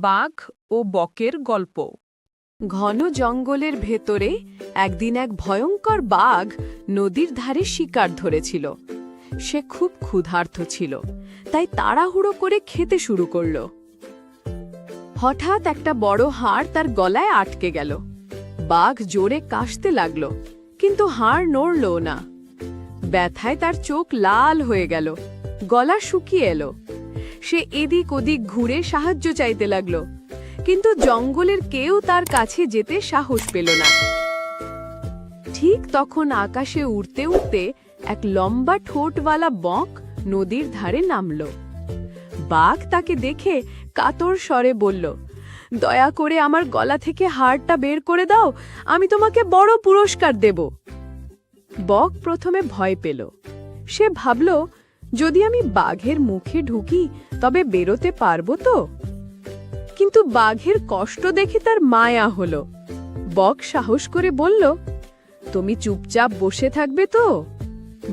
বাঘ ও বকের গল্প। ঘন জঙ্গলের ভেতরে একদিন এক ভয়ঙ্কর বাঘ নদীর ধারে শিকার ধরেছিল। সে খুব ক্ষুধার্ত ছিল, তাই তাড়াহুড়ো করে খেতে শুরু করল। হঠাৎ একটা বড় হাড় তার গলায় আটকে গেল। বাঘ জোরে কাশতে লাগল, কিন্তু হাড় নড়ল না। ব্যথায় তার চোখ লাল হয়ে গেল, গলা শুকিয়ে এলো। সে এদিক ওদিক ঘুরে সাহায্য চাইতে লাগল, কিন্তু জঙ্গলের কেউ তার কাছে যেতে সাহস পেল না। ঠিক তখন আকাশে উড়তে উড়তে এক লম্বা ঠোঁটওয়ালা বক নদীর ধারে নামল। বাঘ তাকে দেখে কাতর স্বরে বলল, দয়া করে আমার গলা থেকে হাড়টা বের করে দাও, আমি তোমাকে বড় পুরস্কার দেব। বক প্রথমে ভয় পেল। সে ভাবল, যদি আমি বাঘের মুখে ঢুকি তবে বেরোতে পারবো তো? কিন্তু বাঘের কষ্ট দেখে তার মায়া হলো। বক সাহস করে বলল, তুমি চুপচাপ বসে থাকবে তো?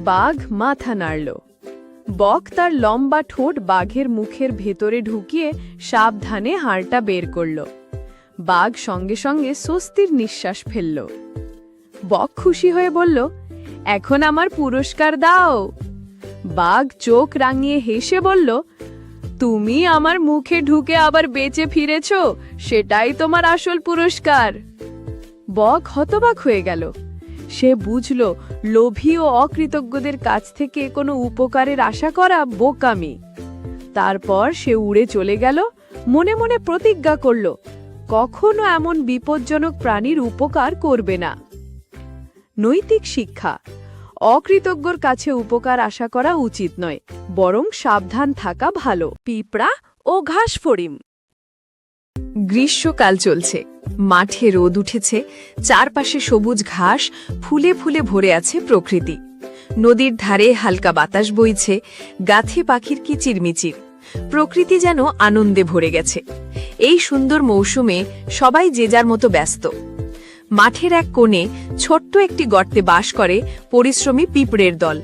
বাঘ মাথা নাড়ল। বক তার লম্বা ঠোঁট বাঘের মুখের ভেতরে ঢুকিয়ে সাবধানে হাড়টা বের করল। বাঘ সঙ্গে সঙ্গে স্বস্তির নিঃশ্বাস ফেলল। বক খুশি হয়ে বলল, এখন আমার পুরস্কার দাও। বাঘ চোখ রাঙিয়ে হেসে বলল, তুমি আমার মুখে ঢুকে আবার বেঁচে ফিরেছ, সেটাই তোমার আসল পুরস্কার। বক হতবাক হয়ে গেল। সে বুঝল, লোভী ও অকৃতজ্ঞদের কাছ থেকে কোনো উপকারের আশা করা বোকামি। তারপর সে উড়ে চলে গেল, মনে মনে প্রতিজ্ঞা করল, কখনো এমন বিপজ্জনক প্রাণীর উপকার করবে না। নৈতিক শিক্ষা: অকৃতজ্ঞর কাছে উপকার আশা করা উচিত নয়, বরং সাবধান থাকা ভালো। পিঁপড়া ও ঘাসফড়িং। গ্রীষ্মকাল চলছে, মাঠে রোদ উঠেছে, চারপাশে সবুজ ঘাস, ফুলে ফুলে ভরে আছে প্রকৃতি। নদীর ধারে হালকা বাতাস বইছে, গাছে পাখির কিচিরমিচির। প্রকৃতি যেন আনন্দে ভরে গেছে। এই সুন্দর মৌসুমে সবাই যে যার মতো ব্যস্ত। মাঠের এক কোণে ছোট্ট একটি গর্তে বাস করে পরিশ্রমী পিঁপড়ের দল।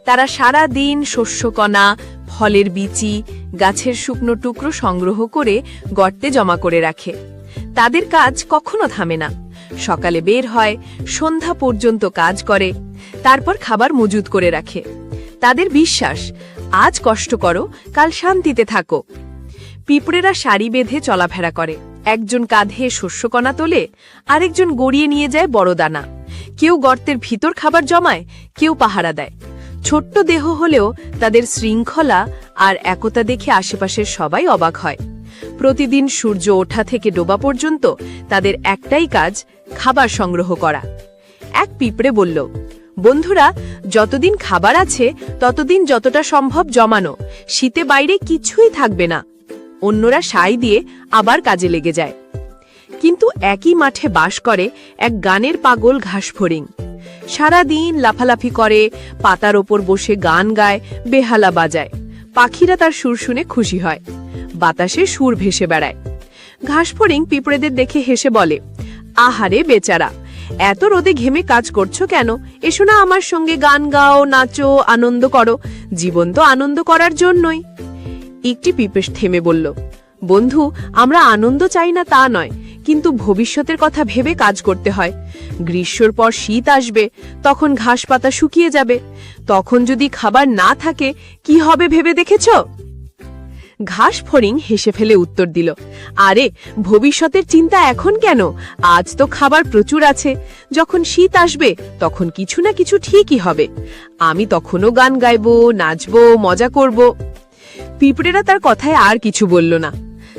তারা সারা দিন শস্যকণা, ফলের বিচি, গাছের শুকনো টুকরো সংগ্রহ করে গর্তে জমা করে রাখে। তাদের কাজ কখনো থামে না। সকালে বের হয়, সন্ধ্যা পর্যন্ত কাজ করে, তারপর খাবার মজুত করে রাখে। তাদের বিশ্বাস, আজ কষ্ট করো, কাল শান্তিতে থাকো। পিঁপড়েরা সারি বেঁধে চলাফেরা করে। একজন কাঁধে শস্যকণা তোলে, আরেকজন গড়িয়ে নিয়ে যায় বড় দানা। কেউ গর্তের ভিতর খাবার জমায়, কেউ পাহারা দেয়। ছোট্ট দেহ হলেও তাদের শৃঙ্খলা আর একতা দেখে আশেপাশের সবাই অবাক হয়। প্রতিদিন সূর্য ওঠা থেকে ডোবা পর্যন্ত তাদের একটাই কাজ, খাবার সংগ্রহ করা। এক পিঁপড়ে বলল, বন্ধুরা, যতদিন খাবার আছে ততদিন যতটা সম্ভব জমানো, শীতে বাইরে কিছুই থাকবে না। অন্যরা সাই দিয়ে আবার কাজে লেগে যায়। কিন্তু একই মাঠে বাস করে এক গানের পাগল ঘাসফড়িং। সারাদিন লাফালাফি করে, পাতার ওপর বসে গান গায়, বেহালা বাজায়। পাখিরা তার সুর শুনে খুশি হয়, বাতাসে সুর ভেসে বেড়ায়। ঘাসফড়িং পিঁপড়েদের দেখে হেসে বলে, আহারে বেচারা, এত রোদে ঘেমে কাজ করছো কেন? এসো না আমার সঙ্গে গান গাও, নাচো, আনন্দ করো। জীবন তো আনন্দ করার জন্যই। একটি পিঁপড়ে থেমে বলল, বন্ধু, আমরা আনন্দ চাই না তা নয়, কিন্তু ভবিষ্যতের কথা ভেবে কাজ করতে হয়। গ্রীষ্মের পর শীত আসবে, তখন ঘাস পাতা শুকিয়ে যাবে। তখন যদি খাবার না থাকে কি হবে ভেবে দেখেছ? ঘাসফড়িং হেসে ফেলে উত্তর দিল, আরে, ভবিষ্যতের চিন্তা এখন কেন? আজ তো খাবার প্রচুর আছে। যখন শীত আসবে তখন কিছু না কিছু ঠিকই হবে। আমি তখনও গান গাইবো, নাচবো, মজা করব। পিঁপড়েরা তার কথায় আর কিছু বলল না।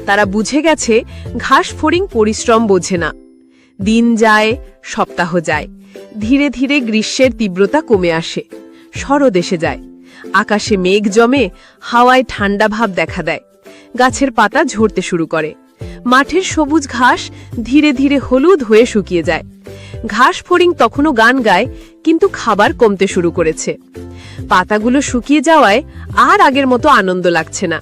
তারা বুঝে গেছে, ঘাসফড়িং পরিশ্রম বোঝে না। দিন যায়, সপ্তাহ যায়, ধীরে ধীরে গ্রীষ্মের তীব্রতা কমে আসে, শরৎ এসে যায়। আকাশে মেঘ জমে, হাওয়ায় ঠান্ডা ভাব দেখা দেয়। গাছের পাতা ঝরতে শুরু করে। মাঠের সবুজ ঘাস ধীরে ধীরে হলুদ হয়ে শুকিয়ে যায়। ঘাসফড়িং তখনও গান গায়, কিন্তু খাবার কমতে শুরু করেছে। পাতাগুলো শুকিয়ে যাওয়ায় আর আগের মতো আনন্দ লাগছে না।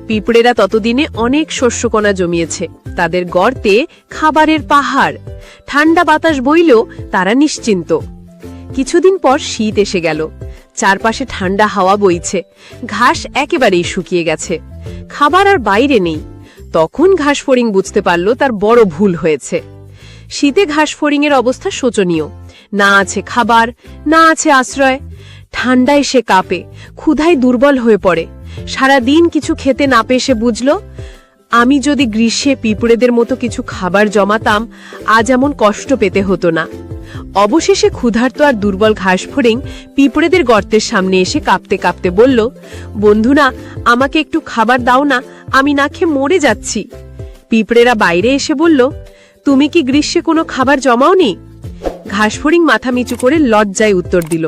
পিঁপড়েরা ততদিনে অনেক শস্যকণা জমিয়েছে। তাদের গর্তে খাবারের পাহাড়। ঠান্ডা বাতাস বইলেও তারা নিশ্চিন্ত। কিছুদিন পর শীত এসে গেল। চারপাশে ঠান্ডা হাওয়া বইছে, ঘাস একেবারেই শুকিয়ে গেছে, খাবার আর বাইরে নেই। তখন ঘাসফড়িং বুঝতে পারল তার বড় ভুল হয়েছে। শীতে ঘাসফড়িংয়ের অবস্থা শোচনীয়। না আছে খাবার, না আছে আশ্রয়। ঠান্ডায় সে কাঁপে, ক্ষুধায় দুর্বল হয়ে পড়ে। সারা দিন কিছু খেতে না পেয়ে সে বুঝল, আমি যদি গ্রীষ্মে পিঁপড়েদের মতো কিছু খাবার জমাতাম, আজ এমন কষ্ট পেতে হতো না। অবশেষে ক্ষুধার্ত আর দুর্বল ঘাসফড়িং পিঁপড়েদের গর্তের সামনে এসে কাঁপতে কাঁপতে বলল, বন্ধুরা, আমাকে একটু খাবার দাও না, আমি না খেয়ে মরে যাচ্ছি। পিঁপড়েরা বাইরে এসে বলল, তুমি কি গ্রীষ্মে কোনো খাবার জমাওনি? ঘাসফড়িং মাথা নিচু করে লজ্জায় উত্তর দিল,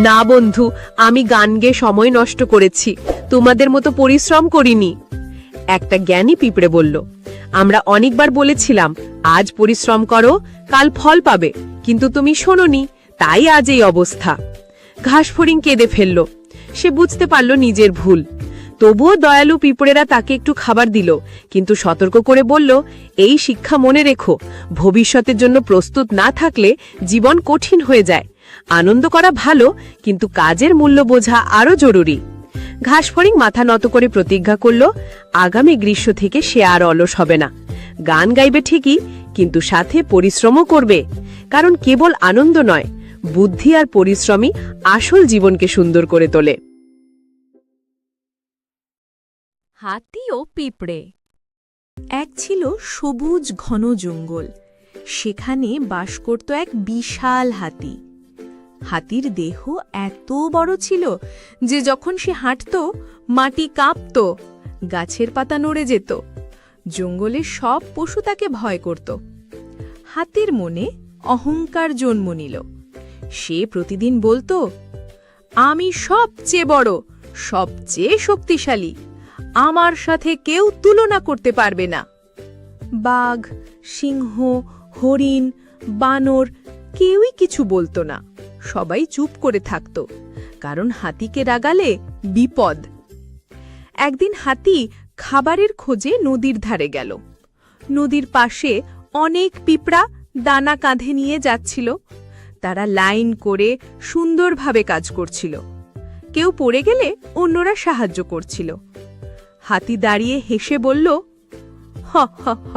না বন্ধু, আমি গান গেয়ে সময় নষ্ট করেছি, তোমাদের মতো পরিশ্রম করিনি। একটা জ্ঞানী পিঁপড়ে বলল, আমরা অনেকবার বলেছিলাম আজ পরিশ্রম করো, কাল ফল পাবে, কিন্তু তুমি শোনোনি, তাই আজ এই অবস্থা। ঘাসফড়িং কেঁদে ফেলল। সে বুঝতে পারল নিজের ভুল। তবুও দয়ালু পিঁপড়েরা তাকে একটু খাবার দিল, কিন্তু সতর্ক করে বলল, এই শিক্ষা মনে রেখো, ভবিষ্যতের জন্য প্রস্তুত না থাকলে জীবন কঠিন হয়ে যায়। আনন্দ করা ভালো, কিন্তু কাজের মূল্য বোঝা আরও জরুরি। ঘাসফড়িং মাথা নত করে প্রতিজ্ঞা করল, আগামী গ্রীষ্ম থেকে সে আর অলস হবে না। গান গাইবে ঠিকই, কিন্তু সাথে পরিশ্রমও করবে, কারণ কেবল আনন্দ নয়, বুদ্ধি আর পরিশ্রমই আসল জীবনকে সুন্দর করে তোলে। হাতি ও পিঁপড়ে। এক ছিল সবুজ ঘন জঙ্গল। সেখানে বাস করত এক বিশাল হাতি। হাতির দেহ এত বড় ছিল যে যখন সে হাঁটত, মাটি কাঁপত, গাছের পাতা নড়ে যেত। জঙ্গলের সব পশু তাকে ভয় করত। হাতির মনে অহংকার জন্ম নিল। সে প্রতিদিন বলতো, আমি সবচেয়ে বড়, সবচেয়ে শক্তিশালী, আমার সাথে কেউ তুলনা করতে পারবে না। বাঘ, সিংহ, হরিণ, বানর কেউই কিছু বলতো না। সবাই চুপ করে থাকত, কারণ হাতিকে রাগালে বিপদ। একদিন হাতি খাবারের খোঁজে নদীর ধারে গেল। নদীর পাশে অনেক পিঁপড়া দানা কাঁধে নিয়ে যাচ্ছিল। তারা লাইন করে সুন্দরভাবে কাজ করছিল। কেউ পড়ে গেলে অন্যরা সাহায্য করছিল। হাতি দাঁড়িয়ে হেসে বলল, হ হ হ,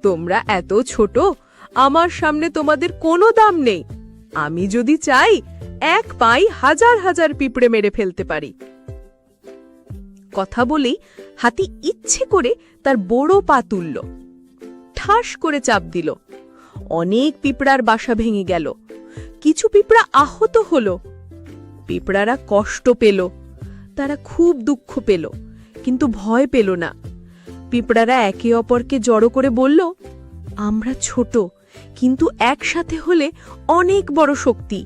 তোমরা এত ছোট, আমার সামনে তোমাদের কোনো দাম নেই। আমি যদি চাই, এক পাই হাজার হাজার পিঁপড়ে মেরে ফেলতে পারি। কথা বলেই হাতি ইচ্ছে করে তার বড় পা তুলল, ঠাস করে চাপ দিল। অনেক পিঁপড়ার বাসা ভেঙে গেল। কিছু পিঁপড়া আহত হল। পিঁপড়ারা কষ্ট পেল, তারা খুব দুঃখ পেল, কিন্তু ভয় পেল না। পিঁপড়ারা একে অপরকে জড়ো করে বলল, আমরা ছোট, কিন্তু একসাথে হলে অনেক বড় শক্তি।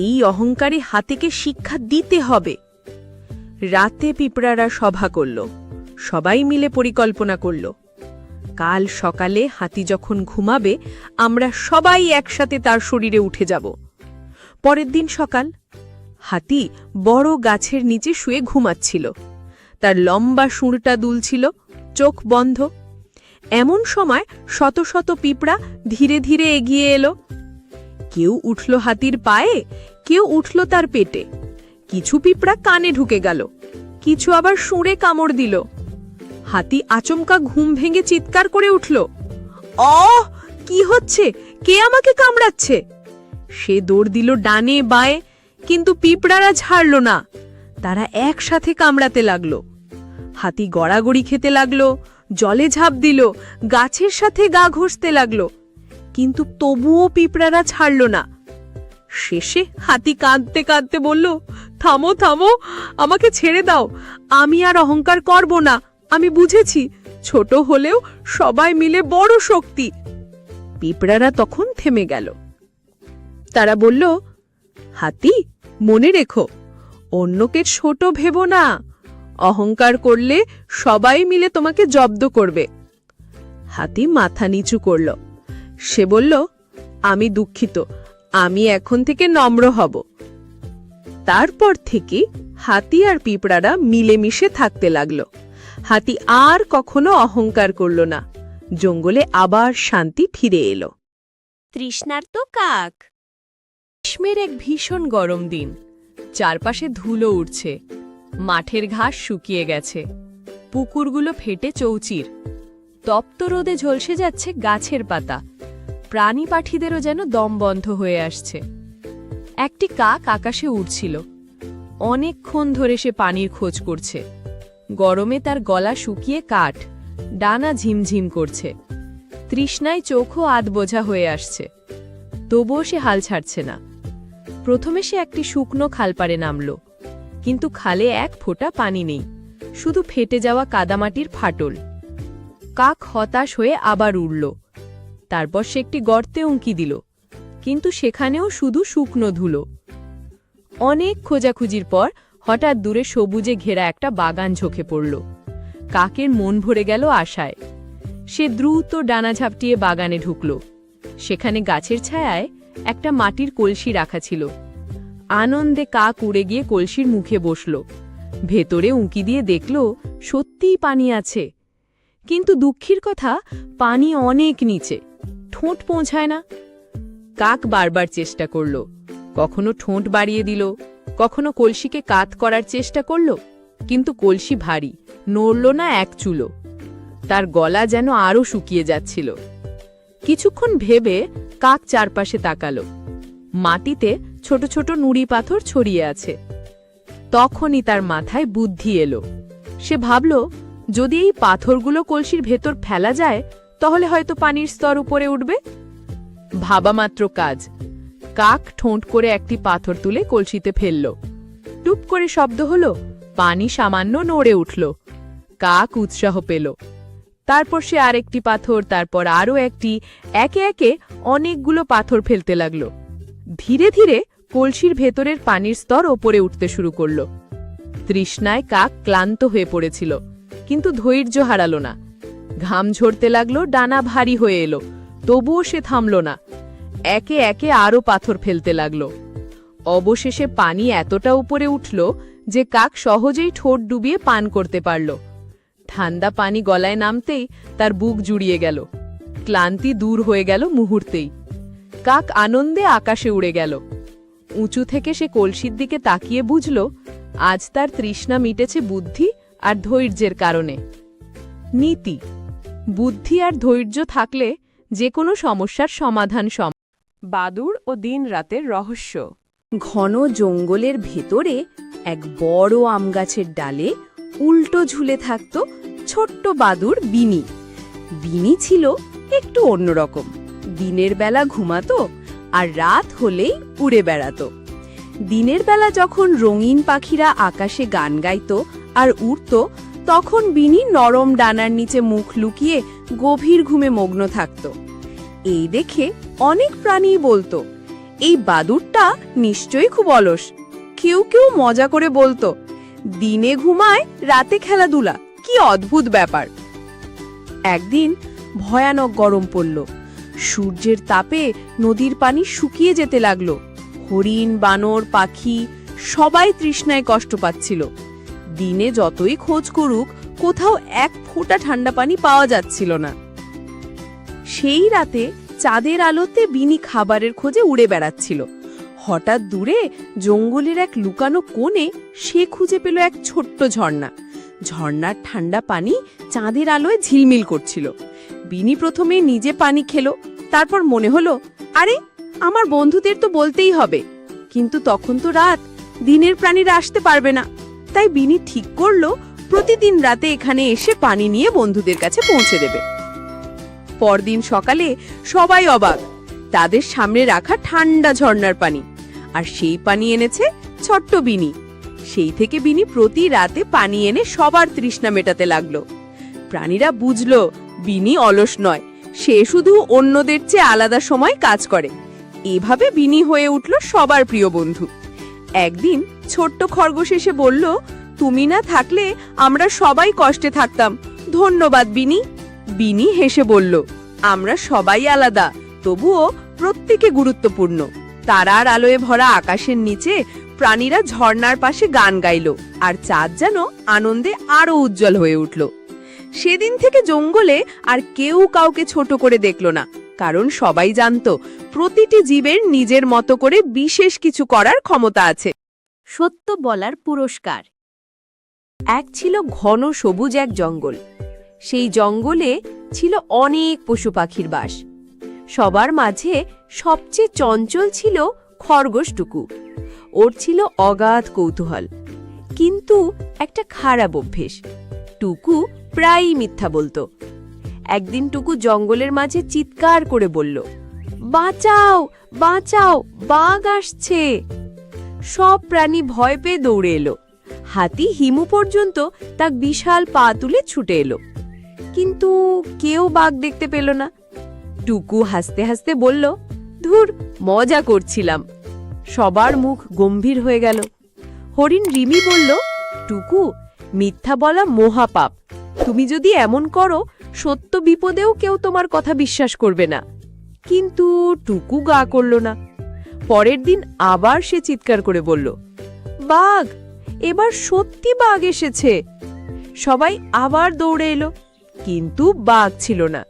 এই অহংকারী হাতিকে শিক্ষা দিতে হবে। রাতে পিঁপড়ারা সভা করল। সবাই মিলে পরিকল্পনা করল, কাল সকালে হাতি যখন ঘুমাবে, আমরা সবাই একসাথে তার শরীরে উঠে যাব। পরের দিন সকাল, হাতি বড় গাছের নিচে শুয়ে ঘুমাচ্ছিল। তার লম্বা শুঁড়টা দুলছিল, চোখ বন্ধ। এমন সময় শত শত পিঁপড়া ধীরে ধীরে এগিয়ে এলো। কেউ উঠল হাতির পায়ে, কেউ উঠল তার পেটে। কিছু পিঁপড়া কানে ঢুকে গেল, কিছু আবার শুঁড়ে কামড় দিল। হাতি আচমকা ঘুম ভেঙে চিৎকার করে উঠল, অহ, কি হচ্ছে? কে আমাকে কামড়াচ্ছে? সে দৌড় দিল ডানে বায়ে, কিন্তু পিঁপড়ারা ছাড়ল না। তারা একসাথে কামড়াতে লাগলো। হাতি গড়াগড়ি খেতে লাগলো, জলে ঝাঁপ দিল, গাছের সাথে গা ঘষতে লাগলো, কিন্তু তবুও পিঁপড়ারা ছাড়ল না। শেষে হাতি কাঁদতে কাঁদতে বলল, থামো থামো, আমাকে ছেড়ে দাও, আমি আর অহংকার করব না। আমি বুঝেছি, ছোট হলেও সবাই মিলে বড় শক্তি। পিঁপড়ারা তখন থেমে গেল। তারা বলল, হাতি, মনে রেখো, অন্যকে ছোট ভেবো না। অহংকার করলে সবাই মিলে তোমাকে জব্দ করবে। হাতি মাথা নিচু করল। সে বলল, আমি দুঃখিত, আমি এখন থেকে নম্র হব। তারপর থেকে হাতি আর পিঁপড়ারা মিলেমিশে থাকতে লাগল। হাতি আর কখনো অহংকার করল না। জঙ্গলে আবার শান্তি ফিরে এলো। তৃষ্ণার্ত কাক। গ্রীষ্মের এক ভীষণ গরম দিন। চারপাশে ধুলো উঠছে, মাঠের ঘাস শুকিয়ে গেছে, পুকুরগুলো ফেটে চৌচির, তপ্ত রোদে ঝলসে যাচ্ছে গাছের পাতা, প্রাণী পাখিদেরও যেন দম বন্ধ হয়ে আসছে। একটি কাক আকাশে উড়ছিল, অনেকক্ষণ ধরে সে পানির খোঁজ করছে। গরমে তার গলা শুকিয়ে কাঠ, ডানা ঝিমঝিম করছে, তৃষ্ণায় চোখও আধবোঝা হয়ে আসছে। তবুও সে হাল ছাড়ছে না। প্রথমে সে একটি শুকনো খালপাড়ে নামল, কিন্তু খালে এক ফোঁটা পানি নেই, শুধু ফেটে যাওয়া কাদামাটির ফাটল। কাক হতাশ হয়ে আবার উড়ল। তারপর সে একটি গর্তে উঁকি দিল, কিন্তু সেখানেও শুধু শুকনো ধুলো। অনেক খোঁজাখুঁজির পর হঠাৎ দূরে সবুজে ঘেরা একটা বাগান ঝোঁকে পড়ল। কাকের মন ভরে গেল আশায়। সে দ্রুত ডানা ঝাপটিয়ে বাগানে ঢুকল। সেখানে গাছের ছায়ায় একটা মাটির কলসি রাখা ছিল। আনন্দে কাক উড়ে গিয়ে কলসির মুখে বসল। ভেতরে উঁকি দিয়ে দেখল সত্যিই পানি আছে, কিন্তু দুঃখের কথা, পানি অনেক নিচে, ঠোঁট পৌঁছায় না। কাক বারবার চেষ্টা করল, কখনো ঠোঁট বাড়িয়ে দিল, কখনো কলসিকে কাত করার চেষ্টা করল, কিন্তু কলসি ভারী, নড়ল না এক চুলো। তার গলা যেন আরও শুকিয়ে যাচ্ছিল। কিছুক্ষণ ভেবে কাক চারপাশে তাকালো। মাটিতে ছোট ছোট নুড়ি পাথর ছড়িয়ে আছে। তখনই তার মাথায় বুদ্ধি এলো। সে ভাবল, যদি এই পাথরগুলো কলসির ভেতর ফেলা যায়, তাহলে হয়তো পানির স্তর উপরে উঠবে। ভাবামাত্র কাজ। কাক ঠোঁট করে একটি পাথর তুলে কলসিতে ফেলল। টুপ করে শব্দ হলো, পানি সামান্য নড়ে উঠল। কাক উৎসাহ পেল। তারপর সে আরেকটি পাথর, তারপর আরও একটি, একে একে অনেকগুলো পাথর ফেলতে লাগল। ধীরে ধীরে কলসির ভেতরের পানির স্তর ওপরে উঠতে শুরু করল। তৃষ্ণায় কাক ক্লান্ত হয়ে পড়েছিল, কিন্তু ধৈর্য হারাল না। ঘাম ঝরতে লাগলো, ডানা ভারী হয়ে এলো, তবুও সে থামল না। একে একে আরও পাথর ফেলতে লাগল। অবশেষে পানি এতটা উপরে উঠল যে কাক সহজেই ঠোঁট ডুবিয়ে পান করতে পারল। ঠান্ডা পানি গলায় নামতেই তার বুক জুড়িয়ে গেল। ক্লান্তি দূর হয়ে গেল মুহূর্তেই। কাক আনন্দে আকাশে উড়ে গেল। উঁচু থেকে সে কলসির দিকে তাকিয়ে বুঝল, আজ তার তৃষ্ণা মিটেছে বুদ্ধি আর ধৈর্যের কারণে। নীতি: বুদ্ধি আর ধৈর্য থাকলে যে কোনো সমস্যার সমাধান সম্ভব। বাদুড় ও দিন রাতের রহস্য। ঘন জঙ্গলের ভেতরে এক বড় আম গাছের ডালে উল্টো ঝুলে থাকত ছোট্ট বাদুড় বিনি। বিনি ছিল একটু অন্যরকম। দিনের বেলা ঘুমাতো আর রাত হলেই উড়ে বেড়াতো। দিনের বেলা যখন রঙিন পাখিরা আকাশে গান গাইত আর উড়ত, তখন বিনি নরম ডানার নিচে মুখ লুকিয়ে গভীর ঘুমে মগ্ন থাকত। এই দেখে অনেক প্রাণী বলতো, এই বাদুড়টা নিশ্চয়ই খুব অলস। কেউ কেউ মজা করে বলতো, দিনে ঘুমায়, রাতে খেলাধুলা, কি অদ্ভুত ব্যাপার। একদিন ভয়ানক গরম পড়ল। সূর্যের তাপে নদীর পানি শুকিয়ে যেতে লাগলো। হরিণ, বানর, পাখি সবাই তৃষ্ণায় কষ্ট পাচ্ছিল। দিনে যতই খোঁজ করুক, কোথাও এক ফোঁটা ঠান্ডা পানি পাওয়া যাচ্ছিল না। সেই রাতে চাঁদের আলোতে বিনি খাবারের খোঁজে উড়ে বেড়াচ্ছিল। হঠাৎ দূরে জঙ্গলের এক লুকানো কোণে সে খুঁজে পেল এক ছোট্ট ঝর্ণা। ঝর্ণার ঠান্ডা পানি চাঁদের আলোয় ঝিলমিল করছিল। বিনি প্রথমে নিজে পানি খেলো, তারপর মনে হলো, আরে আমার বন্ধুদের তো বলতেই হবে। কিন্তু তখন তো রাত, দিনের প্রাণীরা আসতে পারবে না। তাই বিনি ঠিক করলো প্রতিদিন রাতে এখানে এসে পানি নিয়ে বন্ধুদের কাছে পৌঁছে দেবে। পরদিন সকালে সবাই অবাক, তাদের সামনে রাখা ঠান্ডা ঝর্ণার পানি। আর সেই পানি এনেছে ছোট্ট বিনি। সেই থেকে বিনি প্রতি রাতে পানি এনে সবার তৃষ্ণা মেটাতে লাগলো। প্রাণীরা বুঝলো বিনি অলস নয়, সে শুধু অন্যদের চেয়ে আলাদা সময় কাজ করে। এভাবে বিনি হয়ে উঠল সবার প্রিয় বন্ধু। একদিন ছোট্ট খরগোশ এসে বলল, তুমি না থাকলে আমরা সবাই কষ্টে থাকতাম, ধন্যবাদ বিনি। বিনি হেসে বলল, আমরা সবাই আলাদা, তবুও প্রত্যেকে গুরুত্বপূর্ণ। তারার আলোয় ভরা আকাশের নিচে প্রাণীরা ঝর্ণার পাশে গান গাইল, আর চাঁদ যেন আনন্দে আরো উজ্জ্বল হয়ে উঠল। সেদিন থেকে জঙ্গলে আর কেউ কাউকে ছোট করে দেখল না, কারণ সবাই জানত প্রতিটি জীবের নিজের মতো করে বিশেষ কিছু করার ক্ষমতা আছে। সত্য বলার পুরস্কার। এক ছিল ঘন সবুজ এক জঙ্গল। সেই জঙ্গলে ছিল অনেক পশু পাখির বাস। সবার মাঝে সবচেয়ে চঞ্চল ছিল খরগোশ টুকু। ওর ছিল অগাধ কৌতূহল, কিন্তু একটা খারাপ অভ্যেস। টুকু প্রায়ই মিথ্যা বলতো। একদিন টুকু জঙ্গলের মাঝে চিৎকার করে বলল, বাঁচাও বাঁচাও, বাঘ আসছে। সব প্রাণী ভয় পেয়ে দৌড়ে এলো। হাতি হিমু পর্যন্ত তার বিশাল পা তুলে ছুটে এলো, কিন্তু কেউ বাঘ দেখতে পেল না। টুকু হাসতে হাসতে বলল, ধুর, মজা করছিলাম। সবার মুখ গম্ভীর হয়ে গেল। হরিণ রিমি বলল, টুকু, মিথ্যা বলা মহাপাপ। তুমি যদি এমন করো, সত্য বিপদেও কেউ তোমার কথা বিশ্বাস করবে না। কিন্তু টুকু গা করল না। পরের দিন আবার সে চিৎকার করে বলল, বাঘ, এবার সত্যি বাঘ এসেছে। সবাই আবার দৌড়ে এলো, কিন্তু বাঘ ছিল না।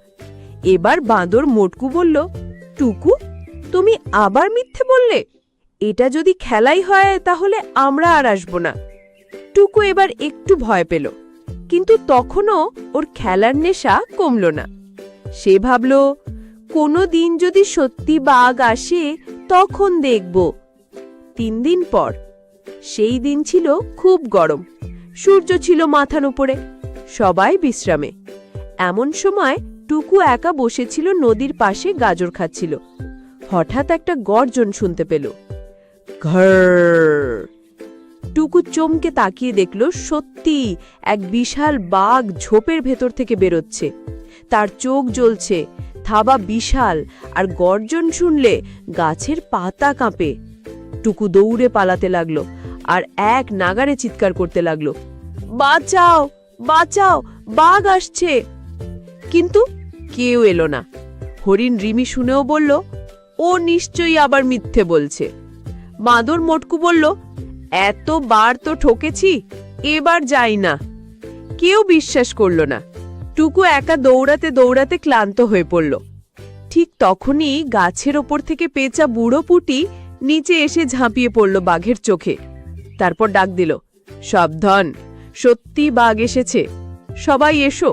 এবার বাঁদর মোটকু বলল, টুকু, তুমি আবার মিথ্যে বললে। এটা যদি খেলাই হয় তাহলে আমরা আর আসব না। টুকু এবার একটু ভয় পেল, কিন্তু তখনও ওর খেলার নেশা কমল না। সে ভাবল, কোনো দিন যদি সত্যি বাঘ আসে তখন দেখব। 3 দিন পর, সেই দিন ছিল খুব গরম। সূর্য ছিল মাথার উপরে, সবাই বিশ্রামে। এমন সময় টুকু একা বসেছিল নদীর পাশে, গাজর খাচ্ছিল। হঠাৎ একটা গর্জন শুনতে পেল, ঘর। টুকু চমকে তাকিয়ে দেখল, সত্যি এক বিশাল বাঘ ঝোপের ভেতর থেকে বেরোচ্ছে। তার চোখ জ্বলছে, থাবা বিশাল, আর গর্জন শুনলে গাছের পাতা কাঁপে। টুকু দৌড়ে পালাতে লাগলো আর এক নাগারে চিৎকার করতে লাগলো, বাঁচাও বাঁচাও, বাঘ আসছে। কিন্তু কেউ এলো না। হরিণ রিমি শুনেও বলল, ও নিশ্চয়ই আবার মিথ্যে বলছে। বাঁদর মোটকু বলল, এতবার তো ঠকেছি, এবার যাই না। কেউ বিশ্বাস করল না। টুকু একা দৌড়াতে দৌড়াতে ক্লান্ত হয়ে পড়ল। ঠিক তখনই গাছের ওপর থেকে পেঁচা বুড়ো পুটি নিচে এসে ঝাঁপিয়ে পড়ল বাঘের চোখে। তারপর ডাক দিল, সাবধান, সত্যি বাঘ এসেছে, সবাই এসো।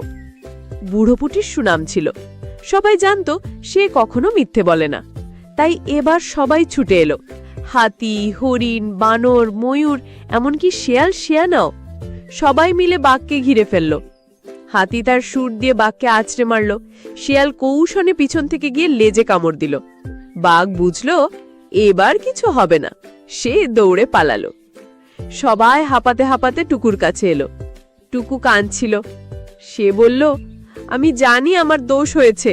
বুড়ো পুটির সুনাম ছিল, সবাই জানতো সে কখনো মিথ্যে বলে না। তাই এবার সবাই ছুটে এলো। হাতি, হরিণ, বানর, ময়ূর, এমনকি শেয়াল শেয়ানাও সবাই মিলে বাঘকে ঘিরে ফেলল। হাতি তার সুর দিয়ে বাঘকে আছড়ে মারল। শেয়াল কৌশলে পিছন থেকে গিয়ে লেজে কামড় দিল। বাঘ বুঝল এবার কিছু হবে না, সে দৌড়ে পালালো। সবাই হাঁপাতে হাঁপাতে টুকুর কাছে এলো। টুকু কাঁদছিল। সে বলল, আমি জানি আমার দোষ হয়েছে।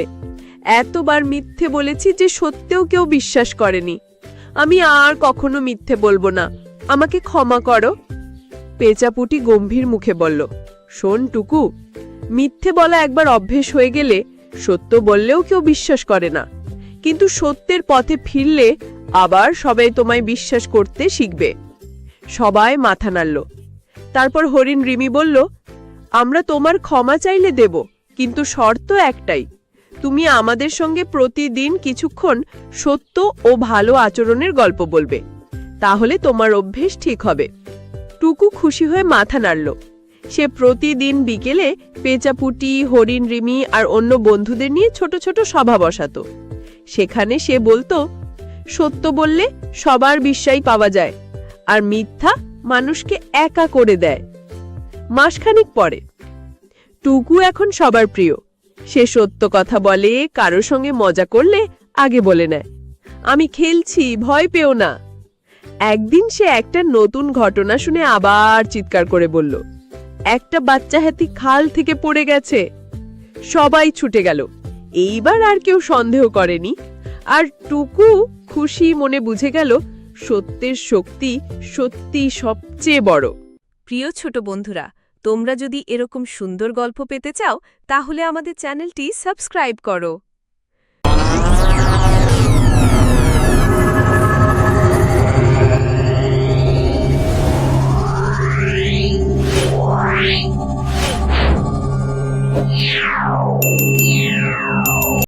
এতবার মিথ্যে বলেছি যে সত্যিও কেউ বিশ্বাস করেনি। আমি আর কখনো মিথ্যে বলবো না, আমাকে ক্ষমা করো। পেঁচাপুটি গম্ভীর মুখে বলল, শোন টুকু, মিথ্যে বলা একবার অভ্যেস হয়ে গেলে সত্য বললেও কেউ বিশ্বাস করে না, কিন্তু সত্যের পথে ফিরলে আবার সবাই তোমায় বিশ্বাস করতে শিখবে। সবাই মাথা নাড়ল। তারপর হরিণ রিমি বলল, আমরা তোমার ক্ষমা চাইলে দেব, কিন্তু শর্ত একটাই, তুমি আমাদের সঙ্গে প্রতিদিন কিছুক্ষণ সত্য ও ভালো আচরণের গল্প বলবে, তাহলে তোমার অভ্যেস ঠিক হবে। টুকু খুশি হয়ে মাথা নাড়ল। সে প্রতিদিন বিকেলে পেঁচাপুটি, হরিণ রিমি আর অন্য বন্ধুদের নিয়ে ছোট ছোট সভা বসাতো। সেখানে সে বলতো, সত্য বললে সবার বিশ্বাস পাওয়া যায়, আর মিথ্যা মানুষকে একা করে দেয়। মাসখানেক পরে টুকু এখন সবার প্রিয়। সে সত্য কথা বলে, কারো সঙ্গে মজা করলে আগে বলে নেয়, আমি খেলছি, ভয় পেও না। একদিন সে একটা নতুন ঘটনা শুনে আবার চিৎকার করে বলল, একটা বাচ্চা হাতি খাল থেকে পড়ে গেছে। সবাই ছুটে গেল। এইবার আর কেউ সন্দেহ করেনি, আর টুকু খুশি মনে বুঝে গেল সত্যের শক্তি সত্যি সবচেয়ে বড়। প্রিয় ছোট বন্ধুরা, তোমরা যদি এরকম সুন্দর গল্প পেতে চাও তাহলে আমাদের চ্যানেলটি সাবস্ক্রাইব করো।